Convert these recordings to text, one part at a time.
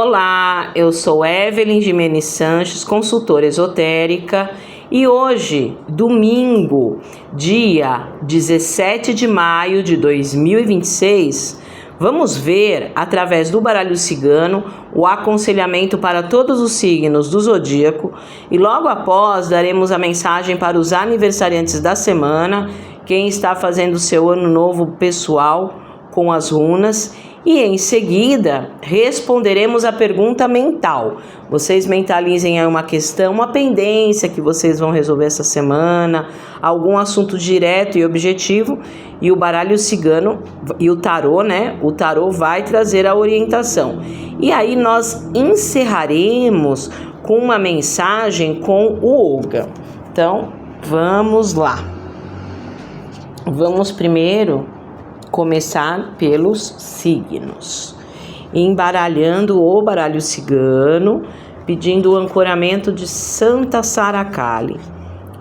Olá, eu sou Evelyn Gimenez Sanches, consultora esotérica, e hoje, domingo, dia 17 de maio de 2026, vamos ver, através do baralho cigano, o aconselhamento para todos os signos do zodíaco e logo após daremos a mensagem para os aniversariantes da semana, quem está fazendo seu ano novo pessoal com as runas. E em seguida, responderemos a pergunta mental. Vocês mentalizem aí uma questão, uma pendência que vocês vão resolver essa semana, algum assunto direto e objetivo, e o baralho cigano e o tarô, O tarô vai trazer a orientação. E aí nós encerraremos com uma mensagem com o Olga. Então, vamos lá. Vamos primeiro começar pelos signos, embaralhando o baralho cigano, pedindo o ancoramento de Santa Sara Kali,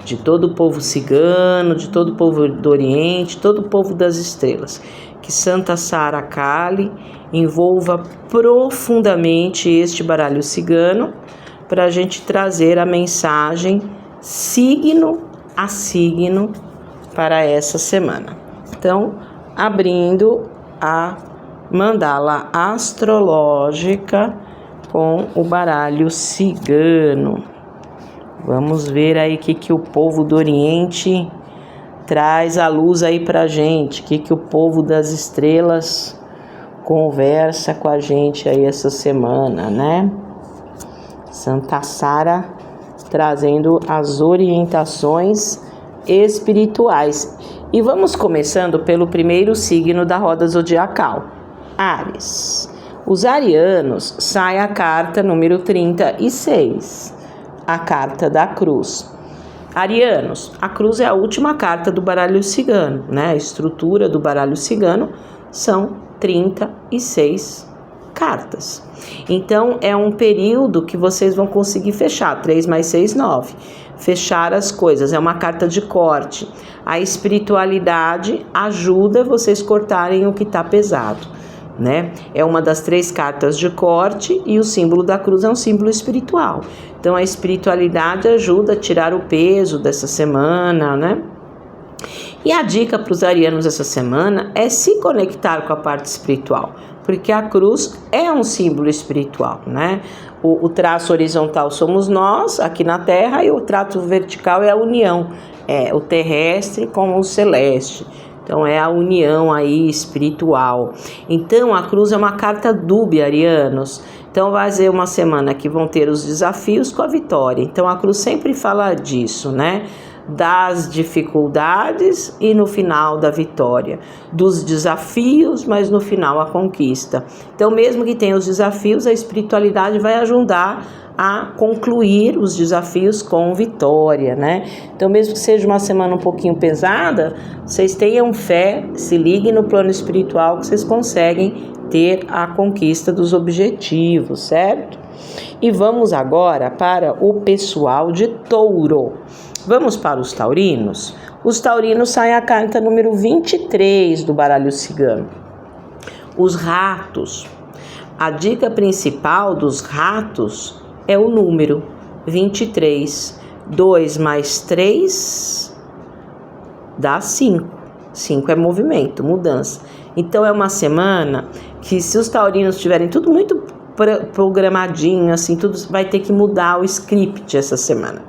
de todo o povo cigano, de todo o povo do Oriente, todo o povo das estrelas. Que Santa Sara Kali envolva profundamente este baralho cigano para a gente trazer a mensagem signo a signo para essa semana. Então, abrindo a mandala astrológica com o baralho cigano. Vamos ver aí o que o povo do Oriente traz à luz aí pra gente. O que o povo das estrelas conversa com a gente aí essa semana, Santa Sara trazendo as orientações espirituais. E vamos começando pelo primeiro signo da roda zodiacal, Áries. Os arianos, sai a carta número 36, a carta da cruz. Arianos, a cruz é a última carta do baralho cigano, A estrutura do baralho cigano são 36 cartas. Então, é um período que vocês vão conseguir fechar, 3 mais 6, 9. Fechar as coisas, é uma carta de corte. A espiritualidade ajuda vocês cortarem o que está pesado, É uma das 3 cartas de corte e o símbolo da cruz é um símbolo espiritual. Então, a espiritualidade ajuda a tirar o peso dessa semana, E a dica para os arianos essa semana é se conectar com a parte espiritual, porque a cruz é um símbolo espiritual, O traço horizontal somos nós, aqui na Terra, e o traço vertical é a união, é o terrestre com o celeste. Então, é a união aí espiritual. Então, a cruz é uma carta dúbia, arianos. Então, vai ser uma semana que vão ter os desafios com a vitória. Então, a cruz sempre fala disso, Das dificuldades e no final da vitória, dos desafios, mas no final a conquista. Então, mesmo que tenha os desafios, a espiritualidade vai ajudar a concluir os desafios com vitória, Então, mesmo que seja uma semana um pouquinho pesada, vocês tenham fé, se liguem no plano espiritual que vocês conseguem ter a conquista dos objetivos, certo? E vamos agora para o pessoal de Touro. Vamos para os taurinos? Os taurinos saem a carta número 23 do baralho cigano. Os ratos. A dica principal dos ratos é o número 23. 2 mais 3 dá 5. 5 é movimento, mudança. Então é uma semana que, se os taurinos tiverem tudo muito programadinho, tudo vai ter que mudar o script essa semana.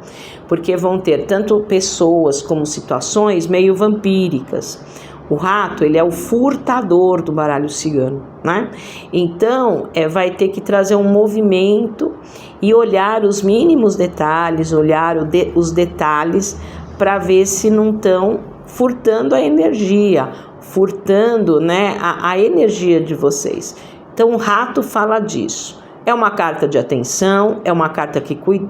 Porque vão ter tanto pessoas como situações meio vampíricas. O rato, ele é o furtador do baralho cigano, Então, vai ter que trazer um movimento e olhar os mínimos detalhes, olhar os detalhes para ver se não estão furtando a energia, furtando, a energia de vocês. Então, o rato fala disso. É uma carta de atenção, é uma carta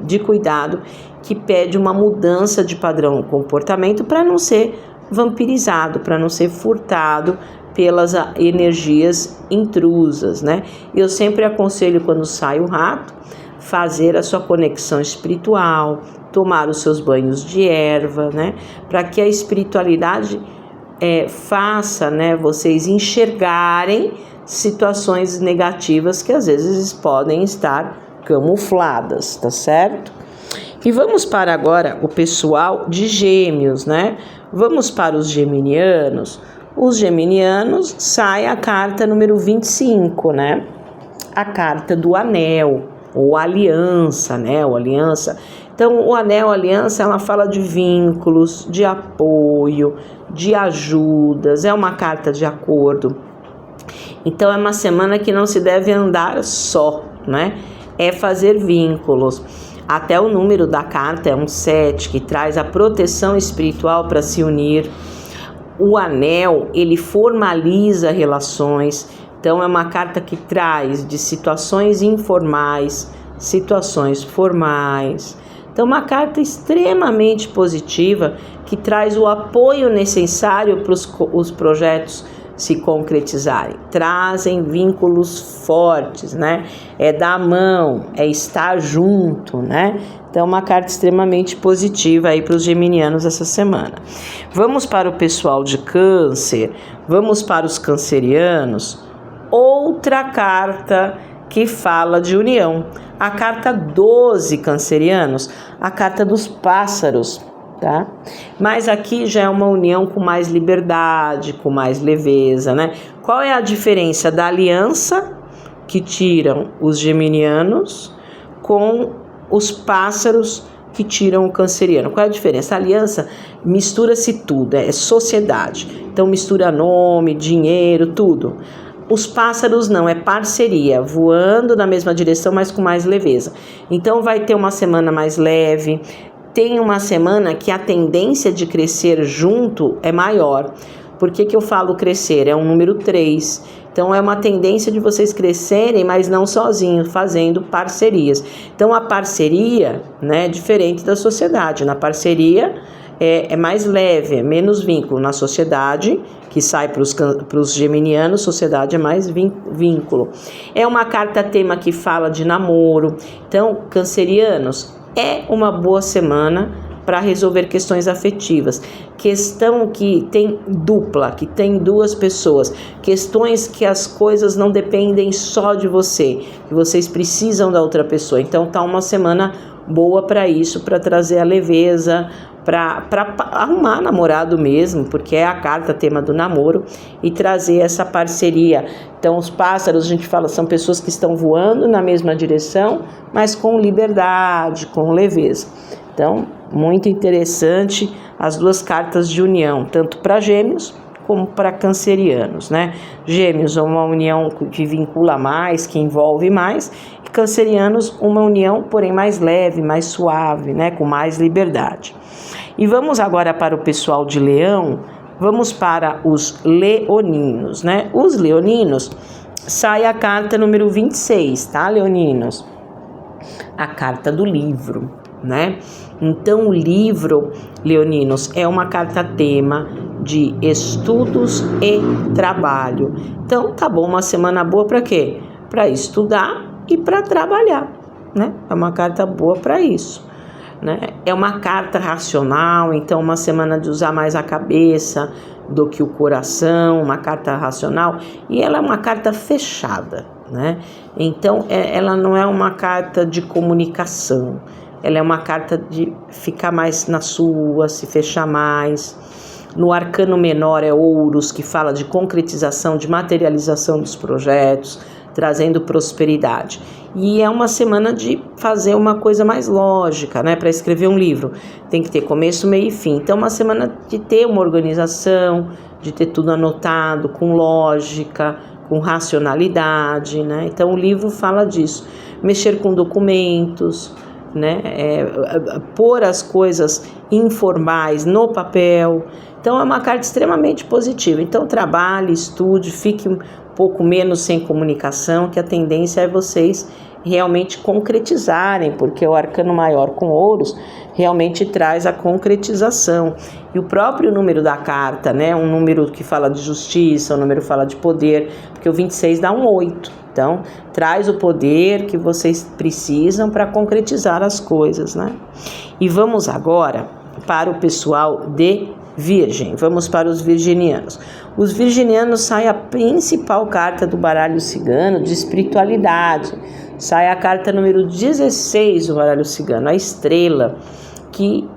de cuidado, que pede uma mudança de padrão de comportamento para não ser vampirizado, para não ser furtado pelas energias intrusas, Eu sempre aconselho, quando sai o rato, fazer a sua conexão espiritual, tomar os seus banhos de erva, Para que a espiritualidade faça, vocês enxergarem situações negativas que às vezes podem estar camufladas, tá certo? E vamos para agora o pessoal de Gêmeos, né? Vamos para os geminianos. Os geminianos sai a carta número 25, né? A carta do anel, ou aliança, né? O aliança. Então, o anel, a aliança, ela fala de vínculos, de apoio, de ajudas, é uma carta de acordo. Então, é uma semana que não se deve andar só, né? É fazer vínculos. Até o número da carta é um 7, que traz a proteção espiritual para se unir. O anel, ele formaliza relações. Então, é uma carta que traz de situações informais, situações formais. Então, uma carta extremamente positiva que traz o apoio necessário para os projetos se concretizarem. Trazem vínculos fortes, né? É dar a mão, é estar junto, né? Então, uma carta extremamente positiva aí para os geminianos essa semana. Vamos para o pessoal de Câncer, vamos para os cancerianos. Outra carta que fala de união. A carta 12, cancerianos, a carta dos pássaros, tá? Mas aqui já é uma união com mais liberdade, com mais leveza, né? Qual é a diferença da aliança que tiram os geminianos com os pássaros que tiram o canceriano? Qual é a diferença? A aliança mistura-se tudo, é sociedade. Então mistura nome, dinheiro, tudo. Os pássaros não, é parceria, voando na mesma direção, mas com mais leveza. Então vai ter uma semana mais leve, tem uma semana que a tendência de crescer junto é maior. Por que eu falo crescer? É um número 3. Então é uma tendência de vocês crescerem, mas não sozinhos, fazendo parcerias. Então a parceria, né, é diferente da sociedade. Na parceria é mais leve, é menos vínculo. Na sociedade, que sai para os geminianos, sociedade é mais vínculo. É uma carta tema que fala de namoro. Então, cancerianos, é uma boa semana para resolver questões afetivas. Questão que tem dupla, que tem duas pessoas. Questões que as coisas não dependem só de você, que vocês precisam da outra pessoa. Então, tá uma semana boa para isso, para trazer a leveza, para arrumar namorado mesmo, porque é a carta tema do namoro, e trazer essa parceria. Então, os pássaros, a gente fala, são pessoas que estão voando na mesma direção, mas com liberdade, com leveza. Então, muito interessante as duas cartas de união, tanto para Gêmeos como para cancerianos, né? Gêmeos é uma união que vincula mais, que envolve mais, e cancerianos uma união, porém mais leve, mais suave, né? Com mais liberdade. E vamos agora para o pessoal de Leão, vamos para os leoninos, né? Os leoninos, sai a carta número 26, tá, leoninos? A carta do livro, né? Então, o livro, leoninos, é uma carta tema de estudos e trabalho. Então, tá bom, uma semana boa para quê? Para estudar e para trabalhar, né? É uma carta boa para isso, né? É uma carta racional, então uma semana de usar mais a cabeça do que o coração, uma carta racional, e ela é uma carta fechada, né? Então, ela não é uma carta de comunicação. Ela é uma carta de ficar mais na sua, se fechar mais. No arcano menor é Ouros, que fala de concretização, de materialização dos projetos, trazendo prosperidade. E é uma semana de fazer uma coisa mais lógica, né? Para escrever um livro, tem que ter começo, meio e fim. Então, é uma semana de ter uma organização, de ter tudo anotado, com lógica, com racionalidade, né? Então, o livro fala disso. Mexer com documentos, né? Pôr as coisas informais no papel. Então, é uma carta extremamente positiva. Então, trabalhe, estude, fique um pouco menos sem comunicação, que a tendência é vocês realmente concretizarem, porque o arcano maior com ouros realmente traz a concretização. E o próprio número da carta, né? Um número que fala de justiça, um número que fala de poder, porque o 26 dá um 8. Então, traz o poder que vocês precisam para concretizar as coisas, né? E vamos agora para o pessoal de Virgem, vamos para os virginianos. Os virginianos sai a principal carta do baralho cigano de espiritualidade. Sai a carta número 16 do baralho cigano, a estrela.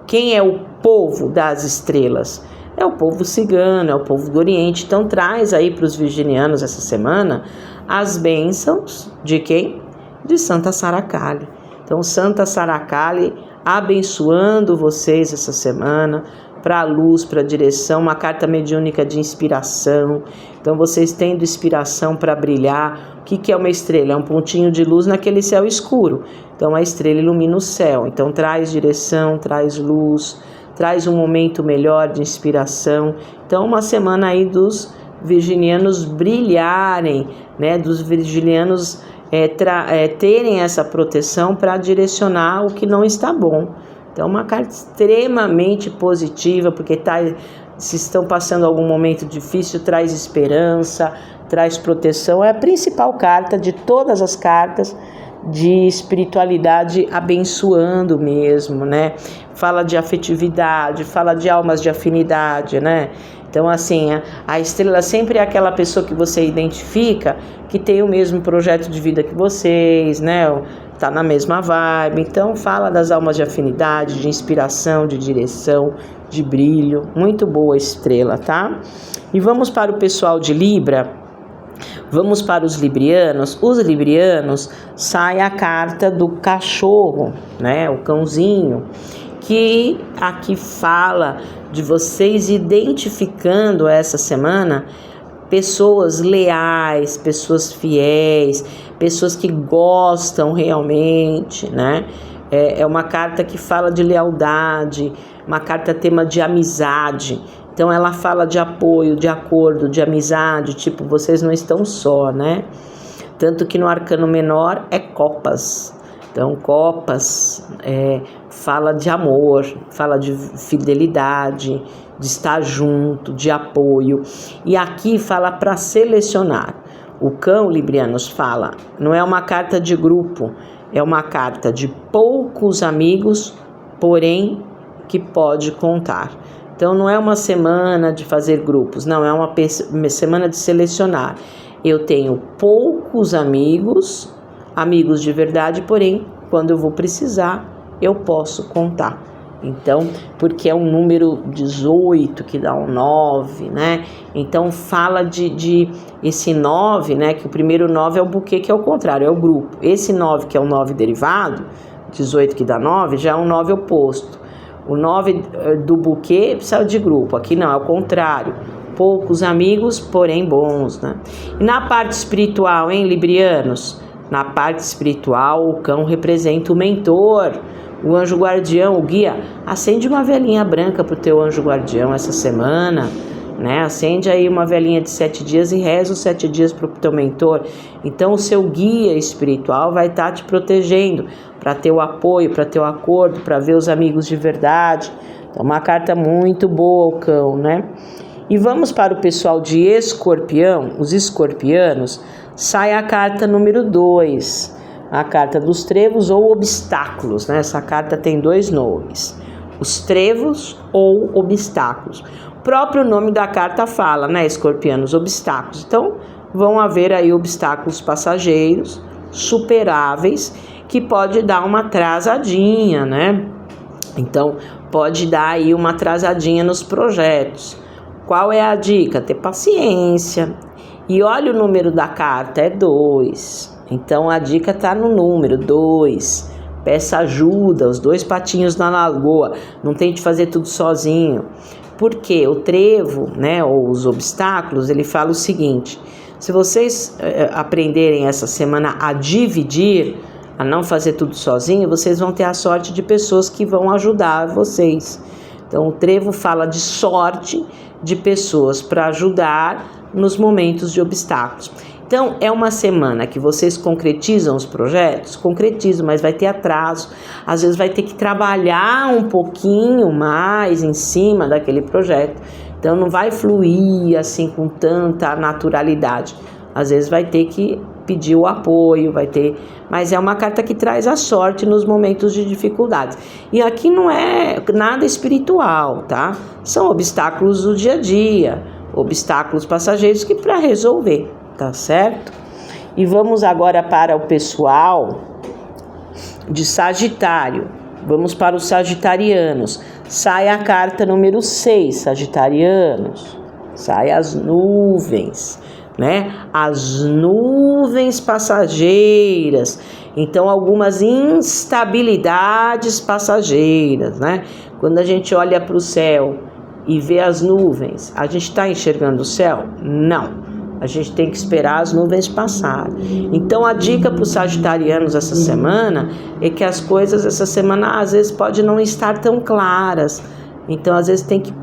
Quem é o povo das estrelas? É o povo cigano, é o povo do Oriente. Então traz aí para os virginianos essa semana as bênçãos de quem? De Santa Sara Kali. Então Santa Sara Kali abençoando vocês essa semana, para a luz, para a direção, uma carta mediúnica de inspiração. Então vocês tendo inspiração para brilhar. O que é uma estrela? É um pontinho de luz naquele céu escuro. Então a estrela ilumina o céu. Então traz direção, traz luz, traz um momento melhor de inspiração. Então uma semana aí dos virginianos brilharem, né? Dos virginianos terem essa proteção para direcionar o que não está bom. Então, uma carta extremamente positiva, porque se estão passando algum momento difícil, traz esperança, traz proteção. É a principal carta de todas as cartas de espiritualidade, abençoando mesmo, né? Fala de afetividade, fala de almas de afinidade, né? Então, assim, a estrela sempre é aquela pessoa que você identifica que tem o mesmo projeto de vida que vocês, né? Tá na mesma vibe. Então, fala das almas de afinidade, de inspiração, de direção, de brilho. Muito boa estrela, tá? E vamos para o pessoal de Libra. Vamos para os librianos. Os librianos sai a carta do cachorro, né? O cãozinho, que aqui fala de vocês identificando essa semana pessoas leais, pessoas fiéis, pessoas que gostam realmente, né? É uma carta que fala de lealdade, uma carta tema de amizade. Então ela fala de apoio, de acordo, de amizade, tipo, vocês não estão só, né? Tanto que no arcano menor é copas. Então copas fala de amor, fala de fidelidade, de estar junto, de apoio. E aqui fala para selecionar. O cão, librianos, fala, não é uma carta de grupo, é uma carta de poucos amigos, porém que pode contar. Então não é uma semana de fazer grupos, não, é uma semana de selecionar. Eu tenho poucos amigos de verdade, porém quando eu vou precisar, eu posso contar. Então, porque é um número 18 que dá um 9, né? Então fala de esse 9, né? Que o primeiro 9 é o buquê, que é o contrário, é o grupo. Esse 9, que é o 9 derivado, 18 que dá 9, já é um 9 oposto. O 9 do buquê precisa de grupo, aqui não, é o contrário. Poucos amigos, porém bons, né? E na parte espiritual, hein, librianos? Na parte espiritual, o cão representa o mentor, o anjo guardião, o guia. Acende uma velinha branca para o teu anjo guardião essa semana, né? Acende aí uma velinha de 7 dias e reza os 7 dias para o teu mentor. Então o seu guia espiritual vai estar te protegendo para ter o apoio, para ter o acordo, para ver os amigos de verdade. Então uma carta muito boa, o cão, né? E vamos para o pessoal de Escorpião, os escorpianos. Sai a carta número 2, a carta dos trevos ou obstáculos, né? Essa carta tem 2 nomes, os trevos ou obstáculos. O próprio nome da carta fala, né, escorpianos, obstáculos. Então, vão haver aí obstáculos passageiros, superáveis, que pode dar uma atrasadinha, né? Então, pode dar aí uma atrasadinha nos projetos. Qual é a dica? Ter paciência. E olha o número da carta, é 2. Então a dica está no número 2. Peça ajuda, os 2 patinhos na lagoa. Não tente fazer tudo sozinho. Porque o trevo, né, ou os obstáculos, ele fala o seguinte: se vocês aprenderem essa semana a dividir, a não fazer tudo sozinho, vocês vão ter a sorte de pessoas que vão ajudar vocês. Então o trevo fala de sorte de pessoas para ajudar nos momentos de obstáculos. Então, é uma semana que vocês concretizam os projetos? Concretizam, mas vai ter atraso. Às vezes vai ter que trabalhar um pouquinho mais em cima daquele projeto. Então, não vai fluir assim com tanta naturalidade. Às vezes vai ter que pedir o apoio, vai ter... Mas é uma carta que traz a sorte nos momentos de dificuldades. E aqui não é nada espiritual, tá? São obstáculos do dia a dia, obstáculos passageiros que para resolver, tá certo? E vamos agora para o pessoal de Sagitário. Vamos para os sagitarianos. Sai a carta número 6, sagitarianos. Sai as nuvens, né? As nuvens passageiras. Então, algumas instabilidades passageiras, né? Quando a gente olha para o céu e vê as nuvens, a gente está enxergando o céu? Não. A gente tem que esperar as nuvens passarem. Então, a dica para os sagitarianos essa semana é que as coisas essa semana, às vezes, podem não estar tão claras. Então, às vezes, tem que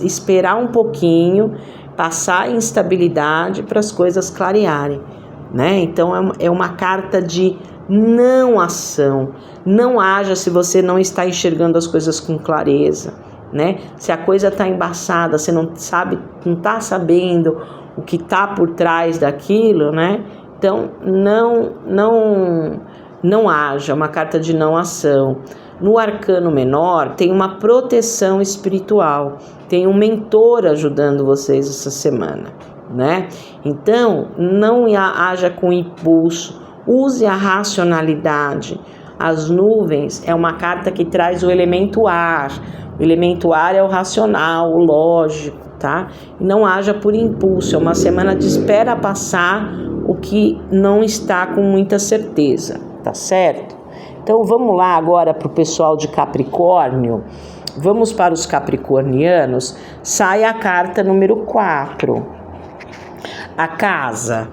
esperar um pouquinho, passar a instabilidade para as coisas clarearem, né? Então, é uma carta de não ação. Não haja se você não está enxergando as coisas com clareza, né? Se a coisa está embaçada, você não sabe, não está sabendo o que está por trás daquilo, né? Então, não haja, uma carta de não ação. No arcano menor, tem uma proteção espiritual, tem um mentor ajudando vocês essa semana, né? Então, não haja com impulso, use a racionalidade. As nuvens é uma carta que traz o elemento ar. O elemento ar é o racional, o lógico, tá? E não haja por impulso, é uma semana de espera passar o que não está com muita certeza, tá certo? Então vamos lá agora para o pessoal de Capricórnio. Vamos para os capricornianos. Sai a carta número 4. A casa.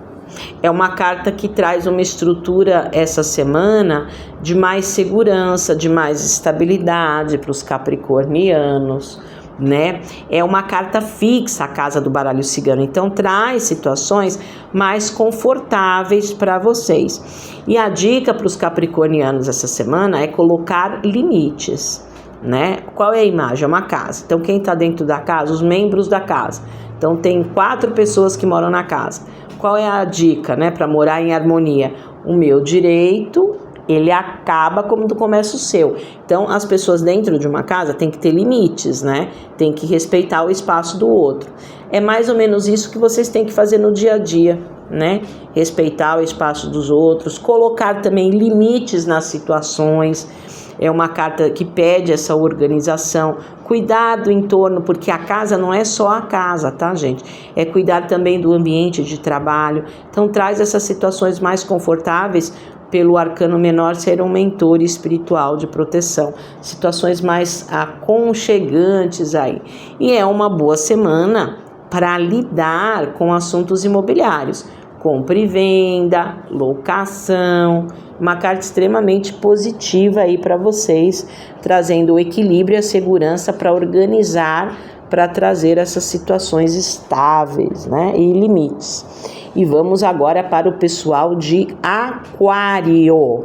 É uma carta que traz uma estrutura essa semana de mais segurança, de mais estabilidade para os capricornianos, né? É uma carta fixa a casa do baralho cigano, então traz situações mais confortáveis para vocês. E a dica para os capricornianos essa semana é colocar limites, né? Qual é a imagem? É uma casa. Então quem está dentro da casa? Os membros da casa. Então tem 4 pessoas que moram na casa. Qual é a dica, né, para morar em harmonia? O meu direito, ele acaba como começa o seu. Então, as pessoas dentro de uma casa têm que ter limites, né? Tem que respeitar o espaço do outro. É mais ou menos isso que vocês têm que fazer no dia a dia, né? Respeitar o espaço dos outros, colocar também limites nas situações. É uma carta que pede essa organização, cuidar do entorno, porque a casa não é só a casa, tá, gente? É cuidar também do ambiente de trabalho. Então, traz essas situações mais confortáveis pelo arcano menor ser um mentor espiritual de proteção. Situações mais aconchegantes aí. E é uma boa semana para lidar com assuntos imobiliários. Compra e venda, locação, uma carta extremamente positiva aí para vocês, trazendo o equilíbrio e a segurança para organizar, para trazer essas situações estáveis, né, e limites. E vamos agora para o pessoal de Aquário.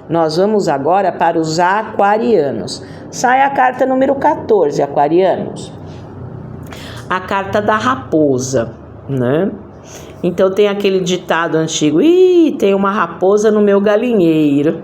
Nós vamos agora para os aquarianos. Sai a carta número 14, aquarianos. A carta da raposa, né? Então tem aquele ditado antigo, tem uma raposa no meu galinheiro,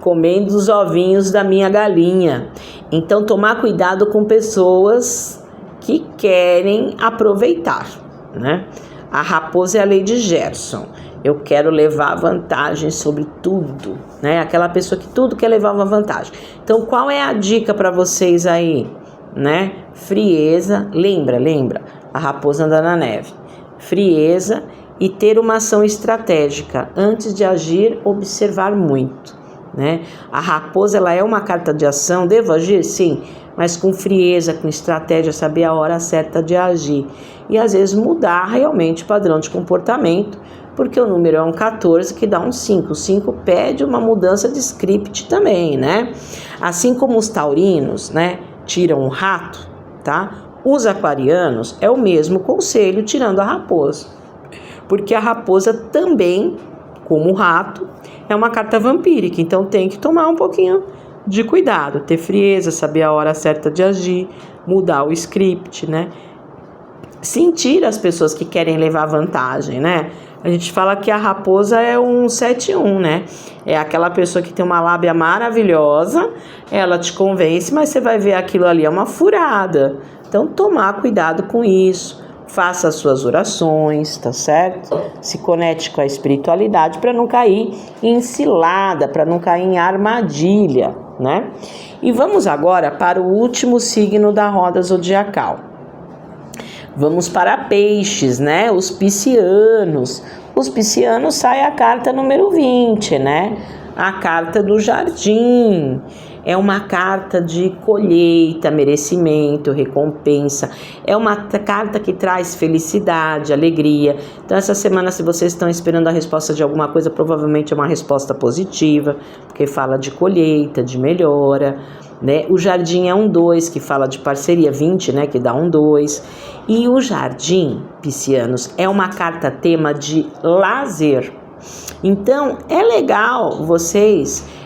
comendo os ovinhos da minha galinha. Então tomar cuidado com pessoas que querem aproveitar, né? A raposa é a lei de Gerson. Eu quero levar vantagem sobre tudo, né? Aquela pessoa que tudo quer levar uma vantagem. Então qual é a dica para vocês aí, né? Frieza, lembra, a raposa anda na neve. Frieza e ter uma ação estratégica. Antes de agir, observar muito, né? A raposa, ela é uma carta de ação. Devo agir? Sim, mas com frieza, com estratégia, saber a hora certa de agir. E às vezes mudar realmente o padrão de comportamento, porque o número é um 14 que dá um 5. O 5 pede uma mudança de script também, né? Assim como os taurinos, né, tiram o rato, tá? Os aquarianos é o mesmo conselho tirando a raposa, porque a raposa também, como o rato, é uma carta vampírica, então tem que tomar um pouquinho de cuidado, ter frieza, saber a hora certa de agir, mudar o script, né? Sentir as pessoas que querem levar vantagem, né? A gente fala que a raposa é um 7-1, né? É aquela pessoa que tem uma lábia maravilhosa, ela te convence, mas você vai ver aquilo ali é uma furada. Então, tomar cuidado com isso. Faça as suas orações, tá certo? Se conecte com a espiritualidade para não cair em cilada, para não cair em armadilha, né? E vamos agora para o último signo da roda zodiacal. Vamos para peixes, né? Os piscianos. Os piscianos sai a carta número 20, né? A carta do jardim. É uma carta de colheita, merecimento, recompensa. É uma carta que traz felicidade, alegria. Então, essa semana, se vocês estão esperando a resposta de alguma coisa, provavelmente é uma resposta positiva, porque fala de colheita, de melhora, né? O jardim é um 2, que fala de parceria, 20, né? Que dá um 2. E o jardim, piscianos, é uma carta tema de lazer. Então, é legal vocês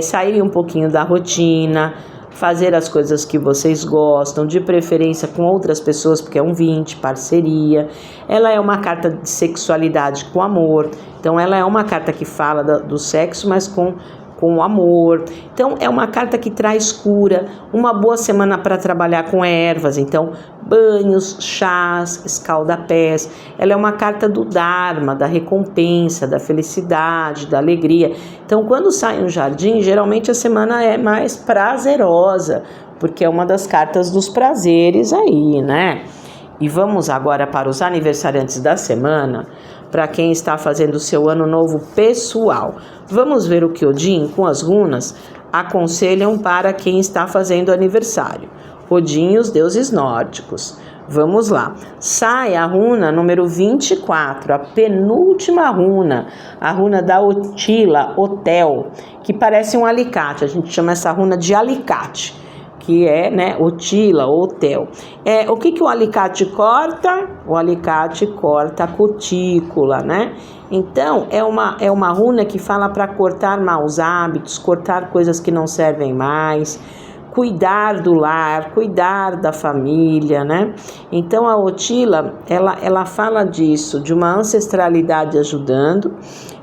saírem um pouquinho da rotina, fazer as coisas que vocês gostam, de preferência com outras pessoas, porque é um 20, parceria. Ela é uma carta de sexualidade com amor, então ela é uma carta que fala do sexo, mas com o amor. Então é uma carta que traz cura, uma boa semana para trabalhar com ervas, então banhos, chás, escaldapés. Ela é uma carta do Dharma, da recompensa, da felicidade, da alegria. Então quando sai um jardim, geralmente a semana é mais prazerosa, porque é uma das cartas dos prazeres aí, né? E vamos agora para os aniversariantes da semana, para quem está fazendo o seu ano novo pessoal. Vamos ver o que Odin, com as runas, aconselham para quem está fazendo aniversário. Odin e os deuses nórdicos. Vamos lá. Sai a runa número 24, a penúltima runa, a runa da Otila, Otel, que parece um alicate. A gente chama essa runa de alicate, que é, né, Otila, Otel. O que o alicate corta? O alicate corta a cutícula, né? Então, é uma runa que fala para cortar maus hábitos, cortar coisas que não servem mais, cuidar do lar, cuidar da família, né? Então, a Otila, ela fala disso, de uma ancestralidade ajudando,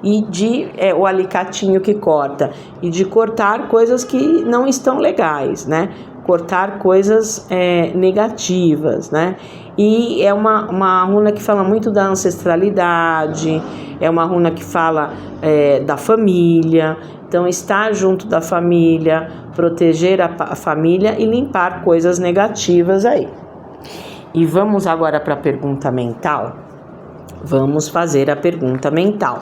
e de o alicatinho que corta, e de cortar coisas que não estão legais, né? Cortar coisas negativas, né? E é uma runa que fala muito da ancestralidade, é uma runa que fala da família. Então, estar junto da família, proteger a família e limpar coisas negativas aí. E vamos agora para a pergunta mental. Vamos fazer a pergunta mental.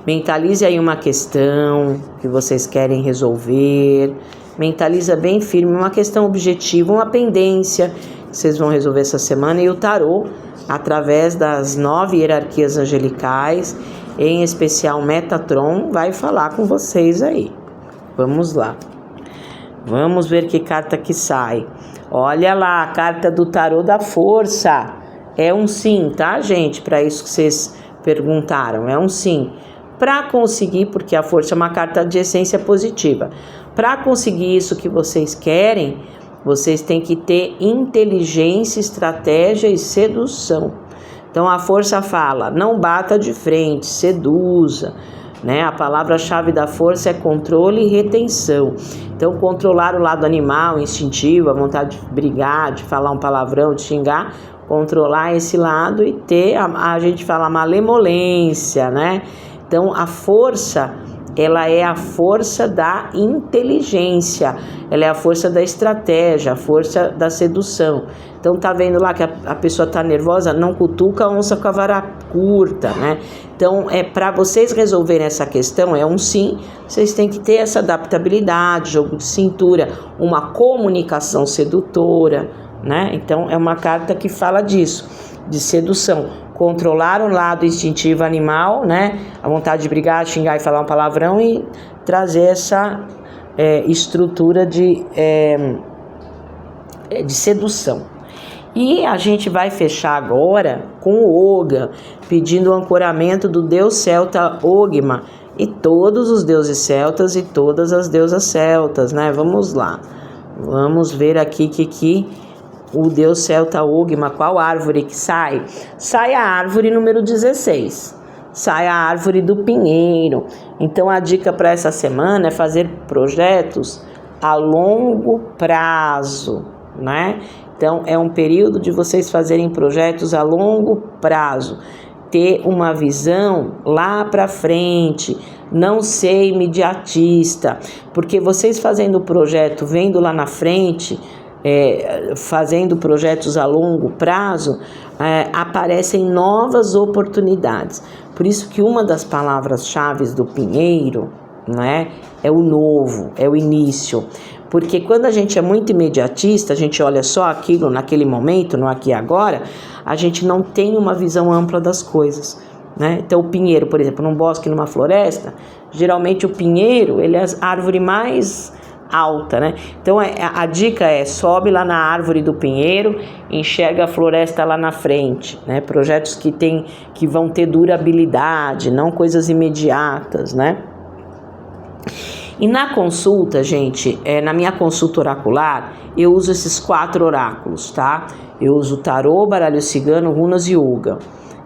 Mentalize aí uma questão que vocês querem resolver. Mentaliza bem firme uma questão objetiva, uma pendência que vocês vão resolver essa semana. E o tarô, através das 9 hierarquias angelicais, em especial Metatron, vai falar com vocês aí. Vamos lá. Vamos ver que carta que sai. Olha lá, a carta do tarô da força. É um sim, tá, gente? Para isso que vocês perguntaram, é um sim. Para conseguir, porque a força é uma carta de essência positiva. Para conseguir isso que vocês querem, vocês têm que ter inteligência, estratégia e sedução. Então a força fala, não bata de frente, seduza, né? A palavra-chave da força é controle e retenção. Então controlar o lado animal, instintivo, a vontade de brigar, de falar um palavrão, de xingar, controlar esse lado e ter, a gente fala malemolência, né? Então a força, ela é a força da inteligência, ela é a força da estratégia, a força da sedução. Então tá vendo lá que a pessoa tá nervosa, não cutuca a onça com a vara curta, né? Então para vocês resolverem essa questão, é um sim, vocês têm que ter essa adaptabilidade, jogo de cintura, uma comunicação sedutora, né? Então é uma carta que fala disso, de sedução. Controlar o lado instintivo animal, né? A vontade de brigar, xingar e falar um palavrão, e trazer essa estrutura de sedução. E a gente vai fechar agora com o Oga, pedindo o ancoramento do deus celta Ogma e todos os deuses celtas e todas as deusas celtas, né? Vamos lá. Vamos ver aqui que o deus celta Ogma, qual árvore que sai? Sai a árvore número 16. sai a árvore do pinheiro. Então a dica para essa semana é fazer projetos a longo prazo, né? Então é um período de vocês fazerem projetos a longo prazo, ter uma visão lá para frente, não ser imediatista, porque vocês fazendo o projeto, vendo lá na frente, fazendo projetos a longo prazo, aparecem novas oportunidades. Por isso que uma das palavras-chave do pinheiro, né, é o novo, é o início. Porque quando a gente é muito imediatista, a gente olha só aquilo naquele momento, no aqui e agora, a gente não tem uma visão ampla das coisas, né? Então o pinheiro, por exemplo, num bosque, numa floresta, geralmente o pinheiro, ele é a árvore mais alta, né? Então a dica é: sobe lá na árvore do pinheiro, enxerga a floresta lá na frente, né? Projetos que vão ter durabilidade, não coisas imediatas, né? E na consulta, gente, na minha consulta oracular, eu uso esses 4 oráculos, tá? Eu uso tarô, baralho cigano, runas e yoga.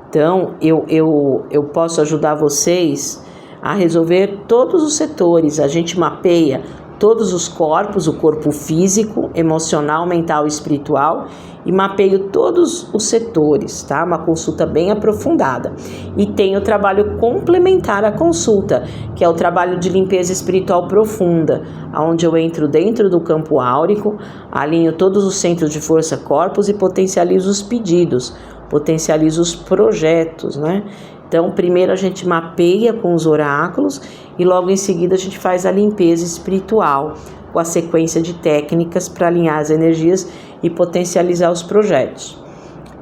Então, eu posso ajudar vocês a resolver todos os setores. A gente mapeia todos os corpos, o corpo físico, emocional, mental e espiritual, e mapeio todos os setores, tá? Uma consulta bem aprofundada. E tem o trabalho complementar à consulta, que é o trabalho de limpeza espiritual profunda, onde eu entro dentro do campo áurico, alinho todos os centros de força corpos e potencializo os pedidos, potencializo os projetos, né? Então, primeiro a gente mapeia com os oráculos e logo em seguida a gente faz a limpeza espiritual com a sequência de técnicas para alinhar as energias e potencializar os projetos.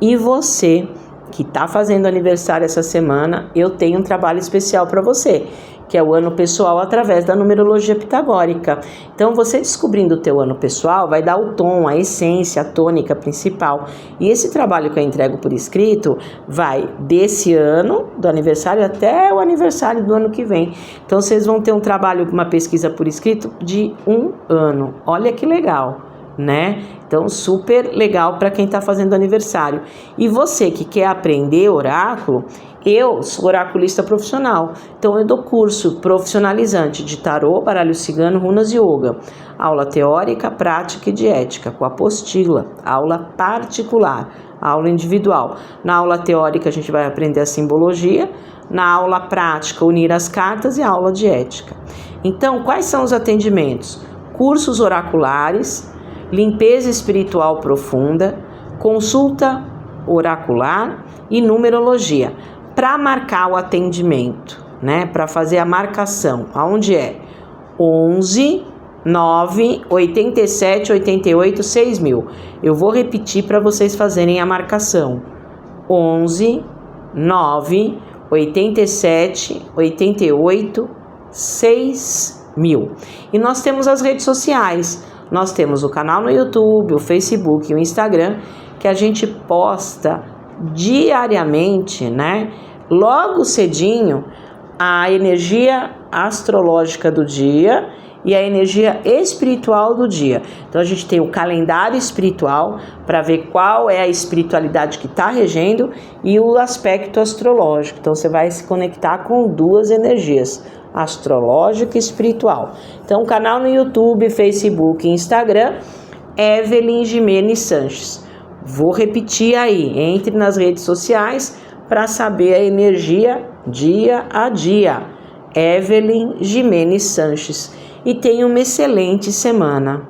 E você que está fazendo aniversário essa semana, eu tenho um trabalho especial para você, que é o ano pessoal através da numerologia pitagórica. Então, você descobrindo o teu ano pessoal vai dar o tom, a essência, a tônica principal. E esse trabalho que eu entrego por escrito vai desse ano, do aniversário, até o aniversário do ano que vem. Então, vocês vão ter um trabalho, uma pesquisa por escrito de 1 ano. Olha que legal, né? Então, super legal para quem está fazendo aniversário. E você que quer aprender oráculo, eu sou oraculista profissional, então eu dou curso profissionalizante de tarô, baralho cigano, runas e yoga. Aula teórica, prática e de ética, com apostila, aula particular, aula individual. Na aula teórica a gente vai aprender a simbologia, na aula prática unir as cartas e aula de ética. Então, quais são os atendimentos? Cursos oraculares, limpeza espiritual profunda, consulta oracular e numerologia. Para marcar o atendimento, né? Para fazer a marcação, aonde é? 11 9 87 88 6000. Eu vou repetir para vocês fazerem a marcação. 11 9 87 88 6000. E nós temos as redes sociais. Nós temos o canal no YouTube, o Facebook e o Instagram, que a gente posta diariamente, né? Logo cedinho, a energia astrológica do dia e a energia espiritual do dia. Então a gente tem o calendário espiritual para ver qual é a espiritualidade que está regendo e o aspecto astrológico. Então você vai se conectar com 2 energias, astrológica e espiritual. Então o canal no YouTube, Facebook e Instagram, Evelyn Jimenez Sanches. Vou repetir aí, entre nas redes sociais para saber a energia dia a dia. Evelyn Jimenez Sanches. E tenha uma excelente semana.